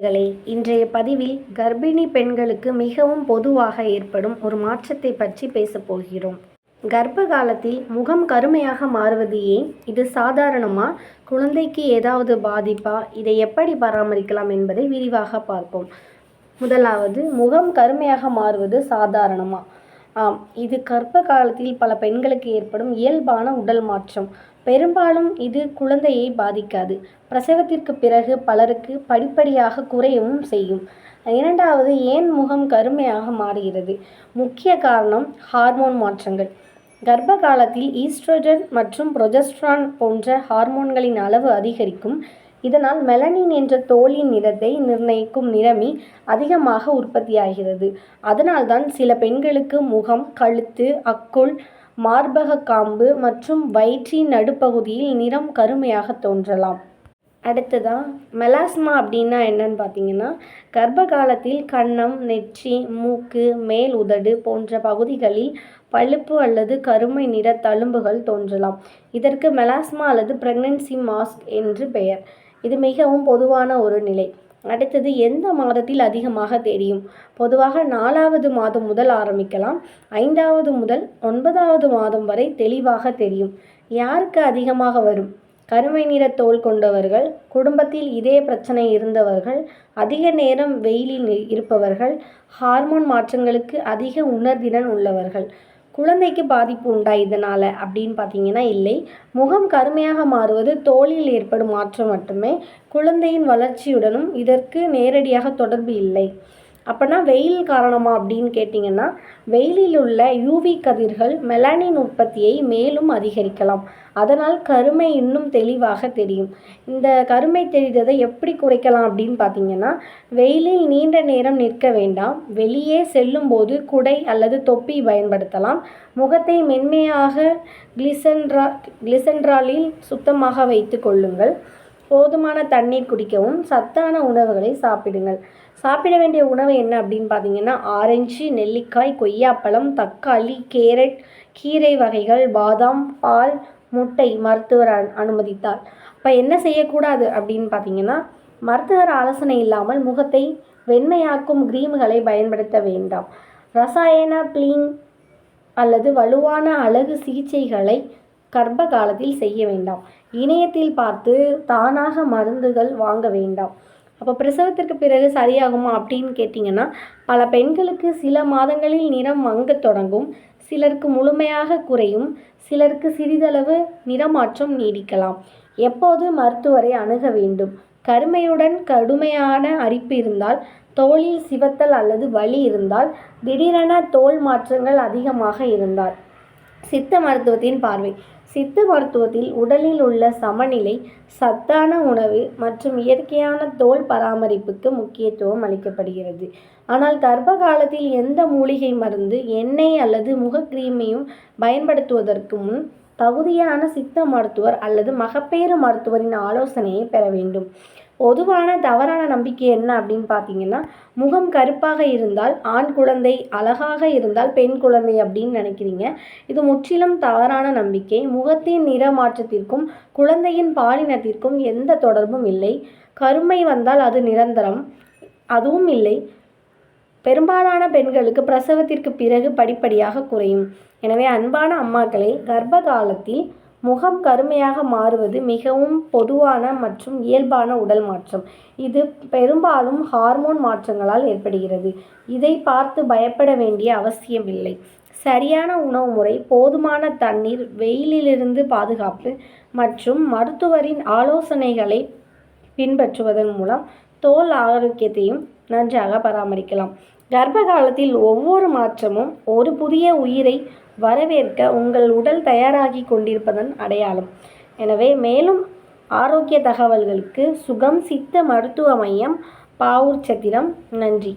களே, இன்றைய பதிவில் கர்ப்பிணி பெண்களுக்கு மிகவும் பொதுவாக ஏற்படும் ஒரு மாற்றத்தை பற்றி பேசப் போகிறோம். கர்ப்ப காலத்தில் முகம் கருமையாக மாறுவது ஏன்? இது சாதாரணமா? குழந்தைக்கு ஏதாவது பாதிப்பா? இதை எப்படி பராமரிக்கலாம் என்பதை விரிவாக பார்ப்போம். முதலாவது, முகம் கருமையாக மாறுவது சாதாரணமா? ஆம், இது கர்ப்ப காலத்தில் பல பெண்களுக்கு ஏற்படும் இயல்பான உடல் மாற்றம். பெரும்பாலும் இது குழந்தையை பாதிக்காது. பிரசவத்திற்கு பிறகு பலருக்கு படிப்படியாக குறையவும் செய்யும். இரண்டாவது, ஏன் முகம் கருமையாக மாறுகிறது? முக்கிய காரணம் ஹார்மோன் மாற்றங்கள். கர்ப்ப காலத்தில் ஈஸ்ட்ரோஜன் மற்றும் புரொஜெஸ்ட்ரான் போன்ற ஹார்மோன்களின் அளவு அதிகரிக்கும். இதனால் மெலனின் என்ற தோலின் நிறத்தை நிர்ணயிக்கும் நிறமி அதிகமாக உற்பத்தியாகிறது. அதனால்தான் சில பெண்களுக்கு முகம், கழுத்து, அக்குள், மார்பக காம்பு மற்றும் வயிற்றின் நடுப்பகுதியில் நிறம் கருமையாக தோன்றலாம். அடுத்ததான், மெலாஸ்மா அப்படின்னா என்னன்னு பார்த்தீங்கன்னா, கர்ப்ப காலத்தில் கன்னம், நெற்றி, மூக்கு, மேல் உதடு போன்ற பகுதிகளில் பழுப்பு அல்லது கருமை நிற தழும்புகள் தோன்றலாம். இதற்கு மெலாஸ்மா அல்லது பிரெக்னன்சி மாஸ்க் என்று பெயர். இது மிகவும் பொதுவான ஒரு நிலை. அடுத்தது, எந்த மாதத்தில் அதிகமாக தெரியும்? பொதுவாக 4வது மாதம் முதல் ஆரம்பிக்கலாம். 5வது முதல் 9வது மாதம் வரை தெளிவாக தெரியும். யாருக்கு அதிகமாக வரும்? கருமை நிற தோல் கொண்டவர்கள், குடும்பத்தில் இதே பிரச்சனை இருந்தவர்கள், அதிக நேரம் வெயிலில் இருப்பவர்கள், ஹார்மோன் மாற்றங்களுக்கு அதிக உணர்திறன் உள்ளவர்கள். குழந்தைக்கு பாதிப்பு உண்டா இதனால் அப்படின்னு பார்த்தீங்கன்னா இல்லை. முகம் கருமையாக மாறுவது தோலில் ஏற்படும் மாற்றம் மட்டுமே. குழந்தையின் வளர்ச்சியுடனும் இதற்கு நேரடியாக தொடர்பு இல்லை. அப்போனா வெயில் காரணமா அப்படின்னு கேட்டிங்கன்னா, வெயிலில் உள்ள யூவி கதிர்கள் மெலானின் உற்பத்தியை மேலும் அதிகரிக்கலாம். அதனால் கருமை இன்னும் தெளிவாக தெரியும். இந்த கருமை தெரிந்ததை எப்படி குறைக்கலாம் அப்படின்னு பார்த்தீங்கன்னா, வெயிலில் நீண்ட நேரம் நிற்க வேண்டாம். வெளியே செல்லும் போது குடை அல்லது தொப்பி பயன்படுத்தலாம். முகத்தை மென்மையாக கிளிசென்ட்ராலில் சுத்தமாக வைத்து கொள்ளுங்கள். போதுமான தண்ணீர் குடிக்கவும், சத்தான உணவுகளை சாப்பிடுங்கள். சாப்பிட வேண்டிய உணவு என்ன அப்படின்னு பார்த்தீங்கன்னா, ஆரஞ்சு, நெல்லிக்காய், கொய்யாப்பழம், தக்காளி, கேரட், கீரை வகைகள், பாதாம், பால், முட்டை மருத்துவர் அனுமதித்தார். இப்போ என்ன செய்யக்கூடாது அப்படின்னு பார்த்தீங்கன்னா, மருத்துவர் ஆலோசனை இல்லாமல் முகத்தை வெண்மையாக்கும் கிரீம்களை பயன்படுத்த வேண்டாம். ரசாயன பீலிங் அல்லது வலுவான அழகு சிகிச்சைகளை கர்ப்ப காலத்தில் செய்ய வேண்டாம். இணையத்தில் பார்த்து தானாக மருந்துகள் வாங்க வேண்டாம். அப்போ பிரசவத்திற்கு பிறகு சரியாகுமா அப்படின்னு கேட்டிங்கன்னா, பல பெண்களுக்கு சில மாதங்களில் நிறம் மங்கத் தொடங்கும். சிலருக்கு முழுமையாக குறையும். சிலருக்கு சிறிதளவு நிறமாற்றம் நீடிக்கலாம். எப்போது மருத்துவரை அணுக வேண்டும்? கருமையுடன் கடுமையான அரிப்பு இருந்தால், தோலில் சிவத்தல் அல்லது வலி இருந்தால், திடீரென தோல் மாற்றங்கள் அதிகமாக இருந்தால். சித்த மருத்துவத்தின் பார்வை. சித்த மருத்துவத்தில் உடலில் உள்ள சமநிலை, சத்தான உணவு மற்றும் இயற்கையான தோல் பராமரிப்புக்கு முக்கியத்துவம் அளிக்கப்படுகிறது. ஆனால் கர்ப்ப காலத்தில் எந்த மூலிகை மருந்து, எண்ணெய் அல்லது முகக்கிரீமையும் பயன்படுத்துவதற்கு முன் தகுதியான சித்த மருத்துவர் அல்லது மகப்பேறு மருத்துவரின் ஆலோசனையை பெற வேண்டும். பொதுவான தவறான நம்பிக்கை என்ன அப்படின்னு பார்த்தீங்கன்னா, முகம் கருப்பாக இருந்தால் ஆண் குழந்தை, அழகாக இருந்தால் பெண் குழந்தை அப்படின்னு நினைக்கிறீங்க. இது முற்றிலும் தவறான நம்பிக்கை. முகத்தின் நிற மாற்றத்திற்கும் குழந்தையின் பாலினத்திற்கும் எந்த தொடர்பும் இல்லை. கருமை வந்தால் அது நிரந்தரம் அதுவும் இல்லை. பெரும்பாலான பெண்களுக்கு பிரசவத்திற்கு பிறகு படிப்படியாக குறையும். எனவே அன்பான அம்மாக்களே, கர்ப்ப காலத்தில் முகம் கருமையாக மாறுவது மிகவும் பொதுவான மற்றும் இயல்பான உடல் மாற்றம். இது பெரும்பாலும் ஹார்மோன் மாற்றங்களால் ஏற்படுகிறது. இதை பார்த்து பயப்பட வேண்டிய அவசியமில்லை. சரியான உணவு முறை, போதுமான தண்ணீர், வெயிலிலிருந்து பாதுகாப்பு மற்றும் மருத்துவரின் ஆலோசனைகளை பின்பற்றுவதன் மூலம் தோல் ஆரோக்கியத்தையும் நன்றாக பராமரிக்கலாம். கர்ப்ப காலத்தில் ஒவ்வொரு மாற்றமும் ஒரு புதிய உயிரை வரவேற்க உங்கள் உடல் தயாராகி கொண்டிருப்பதன் அடையாளம். எனவே மேலும் ஆரோக்கிய தகவல்களுக்கு சுகம் சித்த மருத்துவ மையம், பாவூர் சத்திரம். நன்றி.